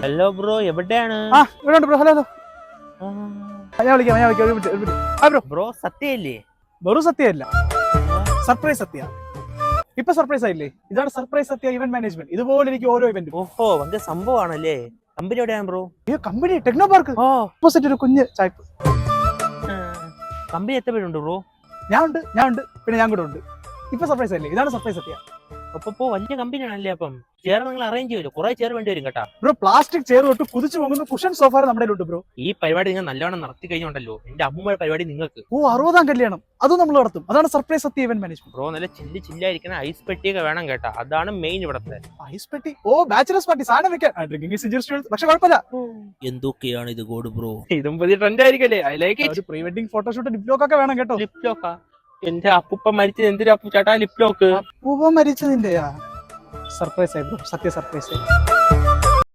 Hello bro, എവിടെയാണ്? ഇവിടെ bro. Hello ഞാൻ വിളിക്കാം. ബ്രോ സത്യല്ലേ? വെറും സത്യമല്ല, സർപ്രൈസ് സത്യ. ഇപ്പൊ സർപ്രൈസ് ആയില്ലേ? ഇതാണ് സർപ്രൈസ് സത്യ ഇവന്റ് മാനേജ്മെന്റ്. ഇതുപോലെ എനിക്ക് ഓരോ ഇവന്റ്. ഓഹോ, ഭയങ്കര സംഭവമാണല്ലേ. കമ്പനി എവിടെയാണ് bro? Company techno park opposite ഒരു കുഞ്ഞ് ചായ്പ്. കമ്പനി എത്ര പേരുണ്ട് ബ്രോ? ഞാൻ ഉണ്ട്, പിന്നെ ഞാൻ കൂടെ ഉണ്ട്. ഇപ്പൊ സർപ്രൈസ് ആയില്ലേ? ഇതാണ് സർപ്രൈസ് സത്യ. അപ്പൊ വലിയ കമ്പനിയാണല്ലേ. അപ്പം ചെയർ നിങ്ങൾ അറേഞ്ച് ചെയ്യുമല്ലോ, കുറെ ചെയർ വേണ്ടി വരും കേട്ടാ. ബ്രോ പ്ലാസ്റ്റിക് ചെയർ തൊട്ട് കുതിച്ചു പോകുന്ന കുഷൻ സോഫാർ നമ്മുടെ ഉണ്ട് ബ്രോ. ഈ പരിപാടി നിങ്ങൾ നല്ലോണം നടത്തി കഴിഞ്ഞുണ്ടല്ലോ. എന്റെ അമ്മൂമ്മയുടെ പരിപാടി നിങ്ങൾക്ക്. 60ാം കല്യാണം അതും നമ്മൾ നടത്തും. അതാണ് സർപ്രൈസ് സത്യ ഇവന്റ് മാനേജ്മെന്റ്. ബ്രോ നല്ല ചില്ലായിരിക്കുന്ന ഐസ് പെട്ടിയൊക്കെ വേണം കേട്ടാ. അതാണ് മെയിൻ ഇവിടത്തെ. ഐസ് പെട്ടി? ബാച്ചിലേഴ്സ് പാർട്ടി സാധനം വെക്കാൻ. പക്ഷെ കുഴപ്പമില്ല. എന്തൊക്കെയാണ് ഇത് ഗോഡ് ബ്രോ? ഇതും പുതിയ ട്രെൻഡ് ആയിരിക്കല്ലേ. I like it. Pre wedding photoshoot lip lock ഒക്കെ വേണം കേട്ടോ. ലിപ് ലോക്കാ? എന്റെ അപ്പൂപ്പ മരിച്ചത് എന്തിനാ ചേട്ടാ ലിപ് ലോക്ക്? അപ്പൂപ്പ മരിച്ചതിന്റെയാ? സർപ്രൈസ് ആയി ബ്രോ, സത്യ സർപ്രൈസ് ആയി.